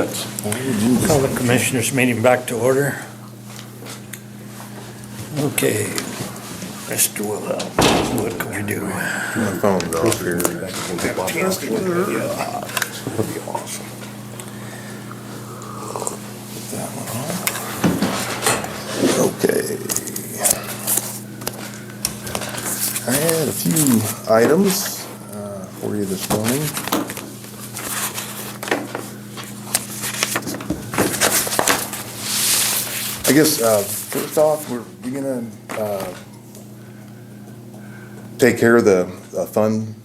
minutes. Call the commissioners meeting back to order. Okay, Mr. Wilhelm, what can we do? My phone's off here. That'd be awesome. That one on. Okay. I had a few items for you this morning. I guess first off, we're gonna take care of the fund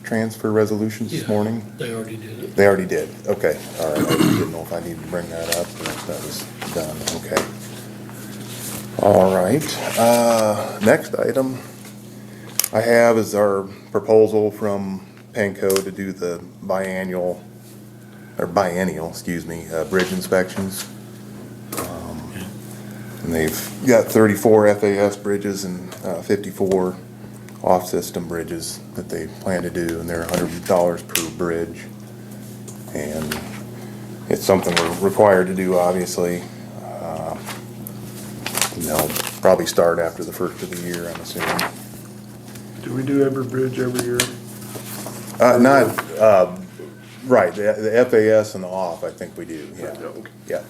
transfer resolutions this morning. They already did it. They already did, okay, all right, I didn't know if I needed to bring that up, or if that was done, okay. All right, next item I have is our proposal from Penco to do the biennial, excuse me, bridge inspections. And they've got 34 FAS bridges and 54 off-system bridges that they plan to do, and they're $100 per bridge. And it's something we're required to do, obviously. They'll probably start after the first of the year, I'm assuming. Do we do every bridge every year? Right, the FAS and the off, I think we do, yeah. Okay. Yeah.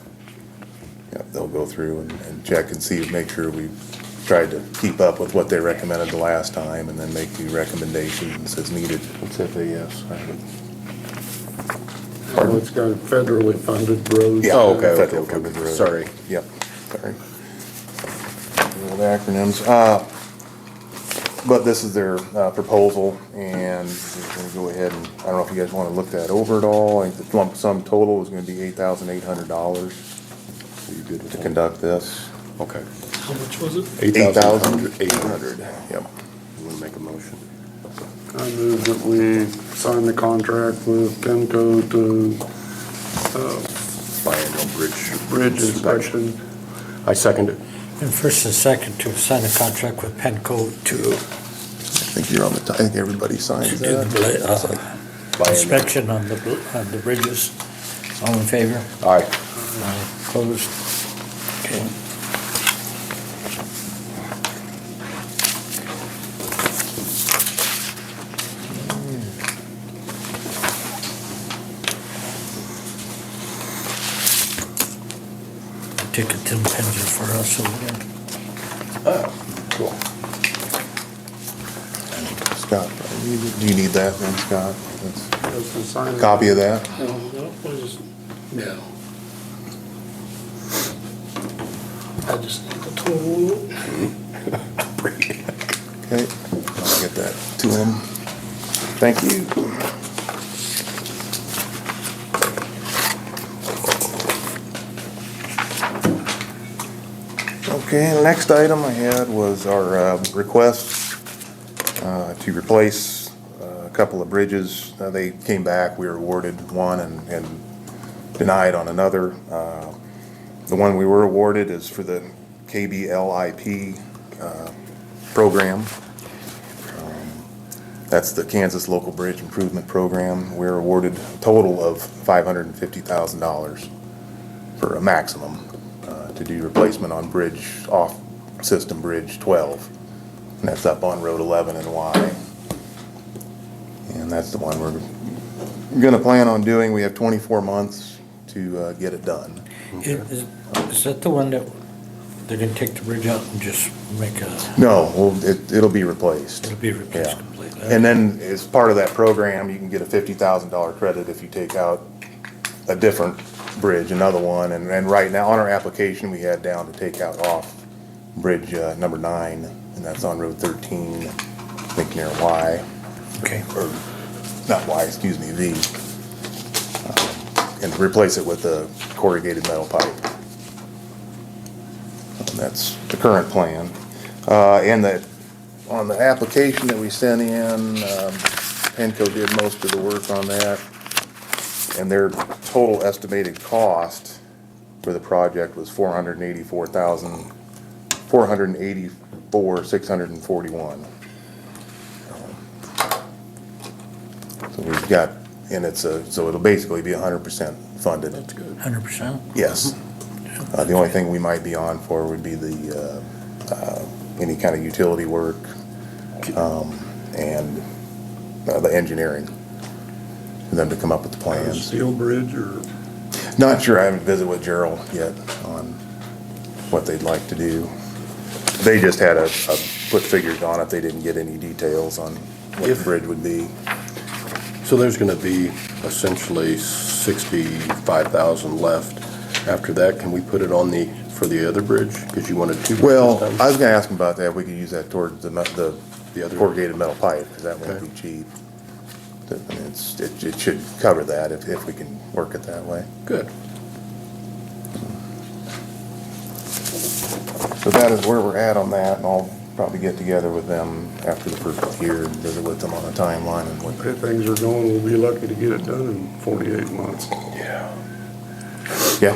Yeah, they'll go through and check and see, make sure we tried to keep up with what they recommended the last time, and then make the recommendations as needed. What's FAS? Oh, it's got federally funded roads. Yeah, Oh, okay, federal okay, funded okay. road. Sorry. Yep, sorry. The old acronyms. But this is their proposal, and we're gonna go ahead and, I don't know if you guys wanna look that over at all. I think the lump sum total is gonna be $8,800 Are you good with to that? conduct this. Okay. How much was it? 8,800, yep. You wanna make a motion? I move that we sign the contract with Penco to, Biennial bridge inspection. I second it. And first and second to sign a contract with Penco to I think you're on the, I think everybody signs do the that. inspection on the bridges. All in favor? Aye. Opposed? Okay. Ticket Tim Penzer for us over there. Oh, cool. Scott, do you need that then, Scott? That's That's the sign. a copy of that? No, no. I just need the total. Okay, I'll get that to him. Thank you. Okay, the next item I had was our request to replace a couple of bridges. They came back, we were awarded one and denied on another. The one we were awarded is for the KBLIP program. That's the Kansas Local Bridge Improvement Program. We're awarded a total of $550,000 for a maximum to do replacement on bridge, off-system Bridge 12. And that's up on Road 11 and Y. And that's the one we're gonna plan on doing. We have 24 months to get it done. Is that the one that they're gonna take the bridge out and just make a, No, well, it'll be replaced. it'll be replaced Yeah. completely? And then as part of that program, you can get a $50,000 credit if you take out a different bridge, another one. And right now, on our application, we had down to take out off Bridge number 9, and that's on Road 13, I think near Y. Okay. Or, not Y, excuse me, V. And replace it with a corrugated metal pipe. And that's the current plan. And that, on the application that we sent in, Penco did most of the work on that. And their total estimated cost for the project was $484,641. So we've got And so it'll basically be 100% funded. That's good. 100%? Yes. The only thing we might be on for would be any kind of utility work, and the engineering, for them to come up with the plans. Steel bridge or? Not sure, I haven't visited with Gerald yet on what they'd like to do. They just had put figures on it, they didn't get any details on what the bridge would be. So there's gonna be essentially 65,000 left. After that, can we put it on for the other bridge? Because you wanted two bridges Well, done? I was gonna ask them about that, we could use that towards the other- corrugated metal pipe, because that won't Okay. be cheap. I mean, it should cover that if we can work it that way. Good. So that is where we're at on that, and I'll probably get together with them after the first year and visit with them on a timeline and what. If things are going, we'll be lucky to get it done in 48 months. Yeah. Yeah.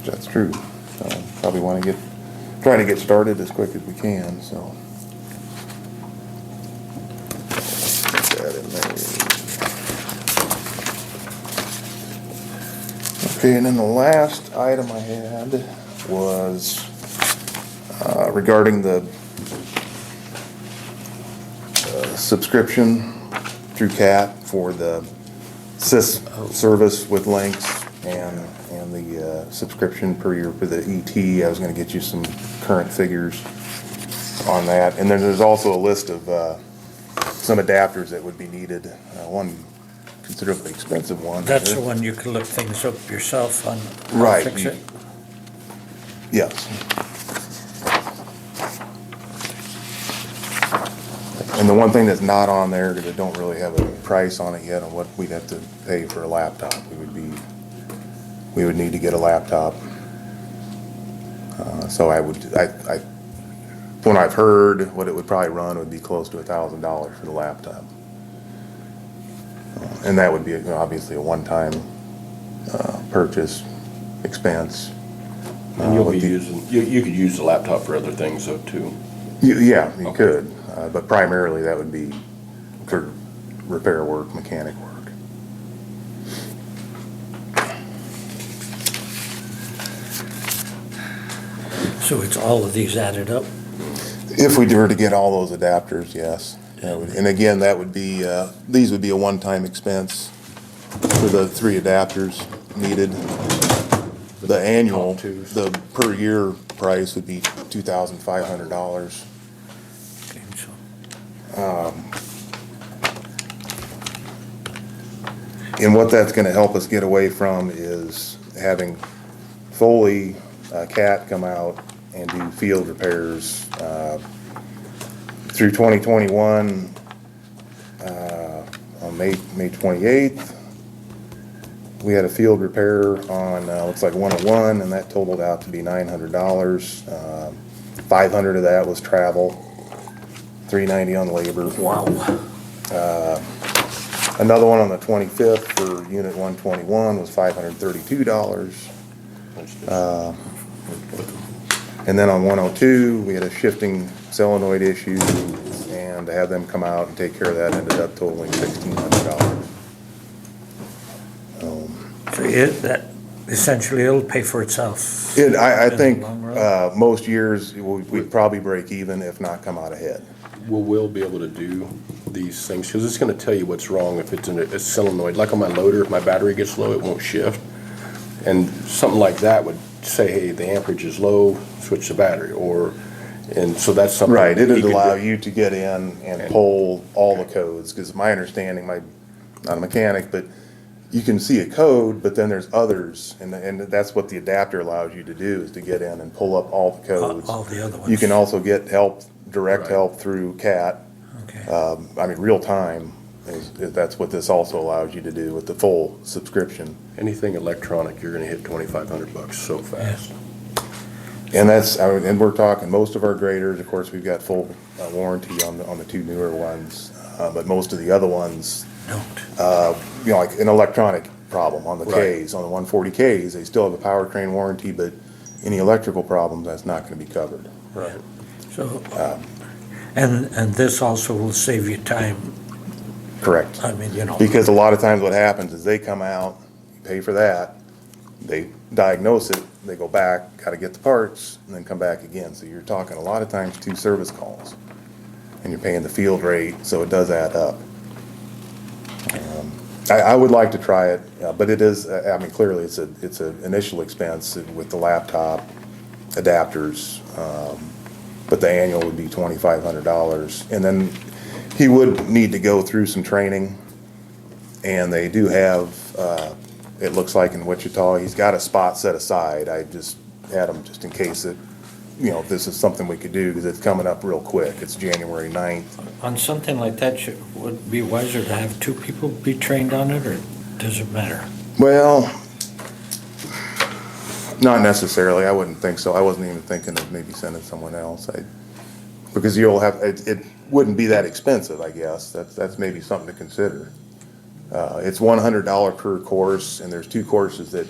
That's true. So probably want to try to get started as quick as we can, so. Put that in there. Okay, and then the last item I had was regarding the subscription through CAT for the SIS service with links and the subscription per year for the ET. I was gonna get you some current figures on that. And then there's also a list of some adapters that would be needed. One considerably expensive one. That's the one you can look things up yourself on. Right. Fix it. Yes. And the one thing that's not on there, because I don't really have a price on it yet on what we'd have to pay for a laptop, we would need to get a laptop. So when I've heard what it would probably run would be close to $1,000 for the laptop. And that would be obviously a one-time purchase expense. And you'll be Would be- using, you could use the laptop for other things though too. Yeah, you Okay. could, but primarily that would be for repair work, mechanic work. So it's all of these added up? If we were to get all those adapters, yes. And again, that would be, these would be a one-time expense for the 3 adapters needed. The annual, the per year price would be $2,500. Okay, so And what that's gonna help us get away from is having Foley, CAT come out and do field repairs. Through 2021, on May 28th, we had a field repair on, looks like 101, and that totaled out to be $900. 500 of that was travel, $390 on labor. wow. Another one on the 25th for Unit 121 was $532. And then on 102, we had a shifting solenoid issue, and to have them come out and take care of that ended up totaling $1,600. So that essentially it'll pay for itself. I in the think long run. most years, we'd probably break even, if not come out ahead. Will Will be able to do these things? Because it's gonna tell you what's wrong if it's in a solenoid. Like on my loader, if my battery gets low, it won't shift. And something like that would say, hey, the amperage is low, switch the battery, and so that's something. Right, that it'd he could allow do. you to get in and pull all the codes, because my understanding, not a mechanic, but you can see a code, but then there's others, and that's what the adapter allows you to do, is to get in and pull up all the codes. All the other ones. You can also get help, direct Right. help through CAT. Okay. Real time that's what this also allows you to do with the full subscription. Anything electronic, you're gonna hit $2,500 so fast. And and we're talking, most of our graders, of course, we've got full warranty on the 2 newer ones, but most of the other ones, Don't. like an electronic problem on the Right. Ks, on the 140Ks, they still have a powertrain warranty, but any electrical problems, that's not gonna be covered. Right. So, and this also will save you time Correct. I mean, you know. Because a lot of times what happens is they come out, pay for that, they diagnose it, they go back, gotta get the parts, and then come back again. So you're talking a lot of times 2 service calls. And you're paying the field rate, so it does add up. I would like to try it, but it is, I mean, clearly it's an initial expense with the laptop, adapters, but the annual would be $2,500. And then he would need to go through some training, and they do have, it looks like in Wichita, he's got a spot set aside. I just had him just in case it, you know, if this is something we could do, because it's coming up real quick. It's January 9th. On something like that, would it be wiser to have 2 people be trained on it, or does it matter? Well, not necessarily. I wouldn't think so. I wasn't even thinking of maybe sending someone else. Because you'll have, it wouldn't be that expensive, I guess. That's maybe something to consider. It's $100 per course, and there's 2 courses that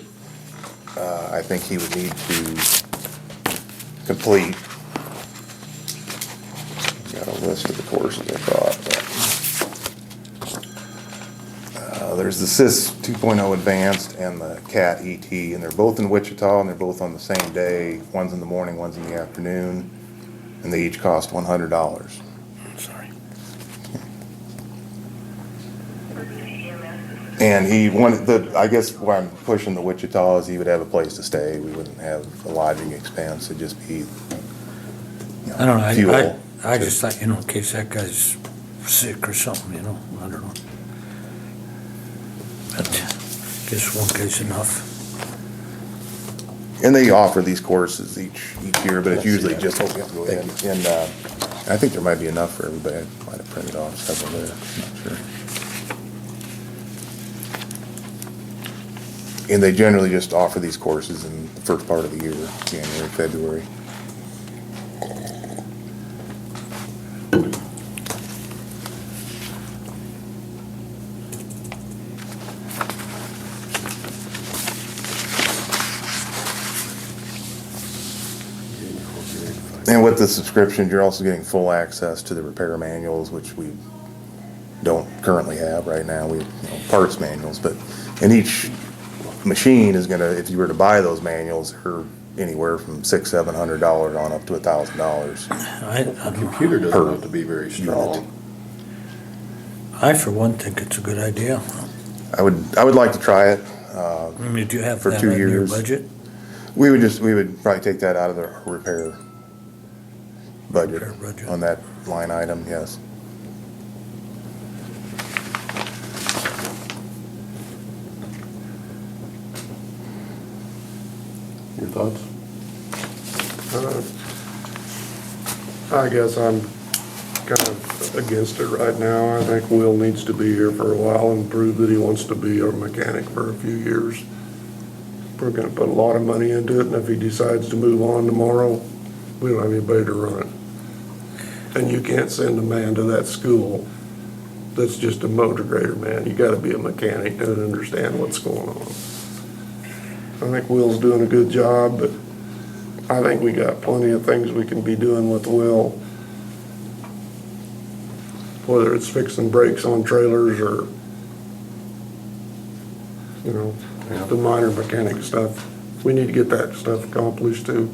I think he would need to complete. Got a list of the courses I thought. There's the SIS 2.0 Advanced and the CAT ET, and they're both in Wichita, and they're both on the same day. One's in the morning, one's in the afternoon, and they each cost $100. Sorry. And he wanted I guess why I'm pushing the Wichita is he would have a place to stay. We wouldn't have a lodging expense. It'd just be, I don't know, fuel. I just thought, you know, in case that guy's sick or something, you know, I don't know. But guess one guy's enough. And they offer these courses each year, but it's usually just, go ahead. And I think there might be enough for everybody. I might have printed off several there, I'm not sure. And they generally just offer these courses in the first part of the year, January, February. And with the subscriptions, you're also getting full access to the repair manuals, which we don't currently have right now. We have, parts manuals, but in each machine is gonna, if you were to buy those manuals, are anywhere from $600-700 on up to $1,000. I don't know. Computer doesn't have to be very unit. strong. I, for one, think it's a good idea. I would like to try it. I mean, do you have For that 2 in your years. budget? We would probably take that out of the repair budget Repair budget. on that line item, yes. Your thoughts? I guess I'm kind of against it right now. I think Will needs to be here for a while and prove that he wants to be our mechanic for a few years. We're gonna put a lot of money into it, and if he decides to move on tomorrow, we don't have anybody to run it. And you can't send a man to that school that's just a motor grader, man. You gotta be a mechanic and understand what's going on. I think Will's doing a good job, but I think we got plenty of things we can be doing with Will. Whether it's fixing brakes on trailers or, you know, the minor mechanic stuff. We need to get that stuff accomplished too.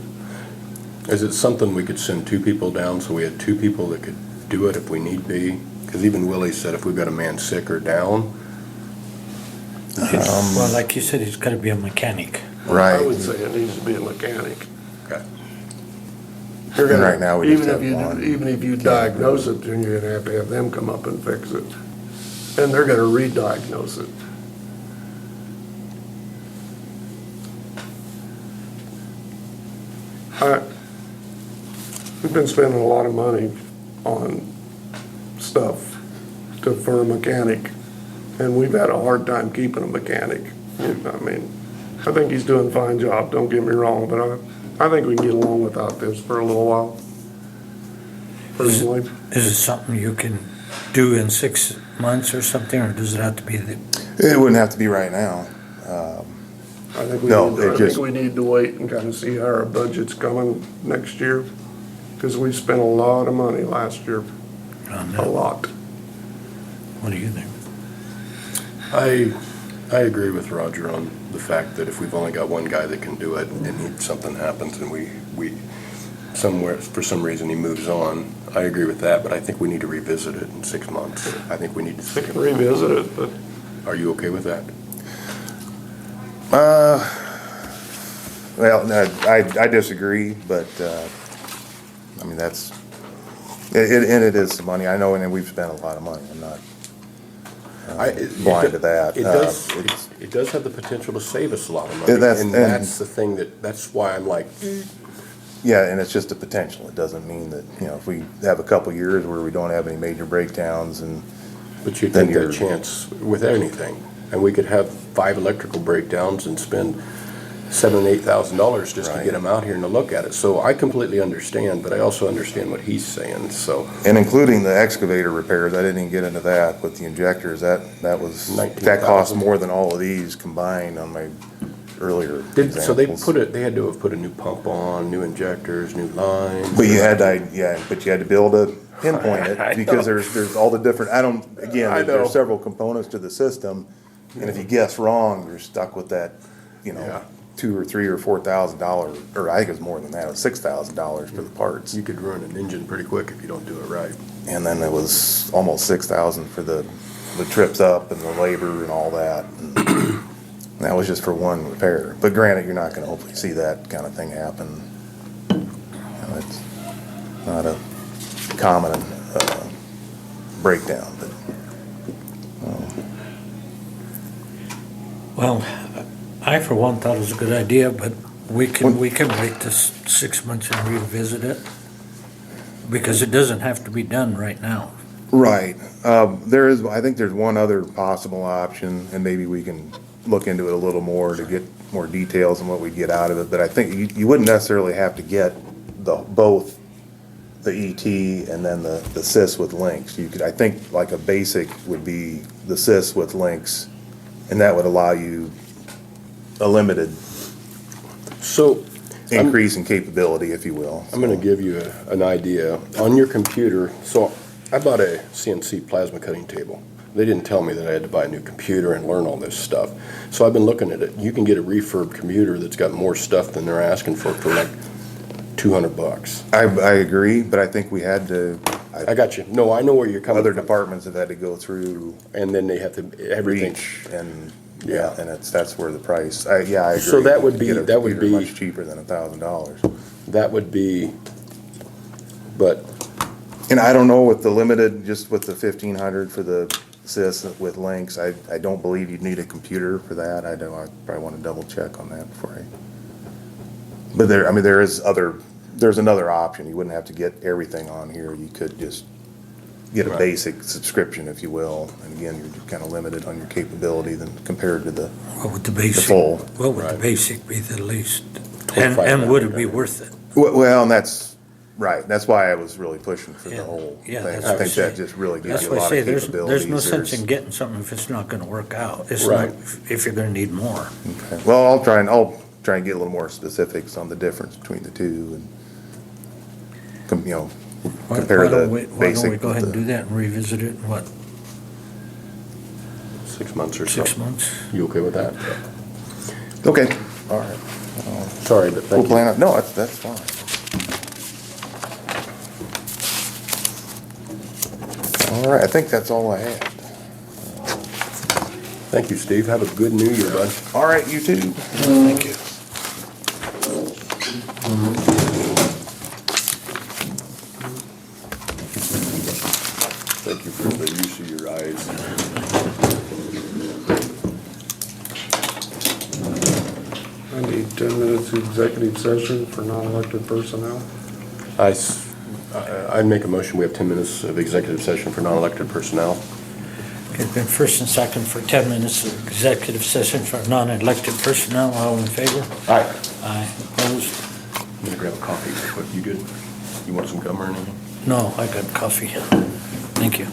Is it something we could send 2 people down so we had 2 people that could do it if we need be? Because even Willie said if we've got a man sick or down, Well, like you said, he's gotta be a mechanic. Right. I would say it needs to be a mechanic. okay. You're And right now we just even if have you one. Even if you diagnose it, then you're gonna have them come up and fix it. And they're gonna re-diagnose it. We've been spending a lot of money on stuff for a mechanic, and we've had a hard time keeping a mechanic. I mean, I think he's doing a fine job, don't get me wrong, but I think we can get along without this for a little while. Personally, Is it something you can do in 6 months or something, or does it have to be the, It wouldn't have to be right now. I think we No, need, it I just- think we need to wait and kind of see how our budget's coming next year, because we spent a lot of money last year, on a that? lot. What do you think? I agree with Roger on the fact that if we've only got one guy that can do it and something happens and we somewhere, for some reason he moves on, I agree with that, but I think we need to revisit it in 6 months. I think we need We to, can revisit it, but are you okay with that? Well, no, I disagree, but, I mean, that's, and it is some money, I know, and we've spent a lot of money, I'm not blind to that. It does have the potential to save us a lot of money. Yeah, that's- And that's the thing that's why I'm like, Yeah, and it's just a potential, it doesn't mean that, you know, if we have a couple years where we don't have any major breakdowns and, but you Then take that you're- chance with anything. And we could have 5 electrical breakdowns and spend $7,000 and $8,000 just to Right. get them out here and to look at it. So I completely understand, but I also understand what he's saying, so. and including the excavator repairs, I didn't even get into that, but the injectors, that was, that cost $19,000. more than all of these combined on my earlier So they examples. they had to have put a new pump on, new injectors, new lines. But you had to, yeah, but you had to be able to pinpoint I it, because know. there's all the different, again, I know. there's several components to the system, and if you guess wrong, you're stuck with that, you Yeah. know, $2,000 or $3,000 or $4,000, or I think it was more than that, it was $6,000 for the parts. You could ruin an engine pretty quick if you don't do it right. And then it was almost $6,000 for the trips up and the labor and all that. And that was just for one repair. But granted, you're not gonna hopefully see that kind of thing happen. You know, it's not a common, breakdown, but, Well, I for one thought it was a good idea, but we can wait this 6 months and revisit it. Because it doesn't have to be done right now. right. I think there's one other possible option, and maybe we can look into it a little more to get more details on what we get out of it, but I think you wouldn't necessarily have to get both the ET and then the sys with links. You could, I think, like a basic would be the sys with links, and that would allow you a limited So increase in capability, if you will. I'm gonna give you an idea. On your computer, so I bought a CNC plasma cutting table. They didn't tell me that I had to buy a new computer and learn all this stuff. So I've been looking at it. You can get a refurb computer that's got more stuff than they're asking for like $200. I agree, but I think we had to, I got you. No, I know where you're coming other from. departments have had to go through And then they have to, everything. reach and, Yeah. yeah, and that's where the price, I agree. So that would You be- could get a that would computer be- much cheaper than $1,000. That would be, but And I don't know with the limited, just with the 1,500 for the sys with links, I don't believe you'd need a computer for that. I probably want to double check on that before I. But there's another option. You wouldn't have to get everything on here. You could just get a Right. basic subscription, if you will. And again, you're kind of limited on your capability than compared to the, What would the basic? full. What would the Right. basic be the least? And 25. would it be worth it? well, and that's, right, that's why I was really pushing for the Yeah. whole Yeah, thing. that's I what think I say. that just really gives That's you a why I lot say of capabilities. there's no sense in getting something if it's not gonna work out. It's Right. not, if you're gonna need more. Okay. Well, I'll try and get a little more specifics on the difference between the two and, Why compare the don't we basic. go ahead and with do that and revisit it in what, 6 months or so. 6 months? You okay with that? the- Okay, all right. Sorry, but We'll thank you. plan on, no, that's fine. All right, I think that's all I had. Thank you, Steve. Have a good New Year, bud. All right, you too. Thank you. Thank you for the use of your eyes. I need 10 minutes executive session for non-elected personnel. I'd make a motion, we have 10 minutes of executive session for non-elected personnel. It's been first and second for 10 minutes of executive session for non-elected personnel. All in favor? Aye. Aye. Opposed? I'm gonna grab a coffee real quick. You good? You want some gum or anything? No, I got coffee. Thank you.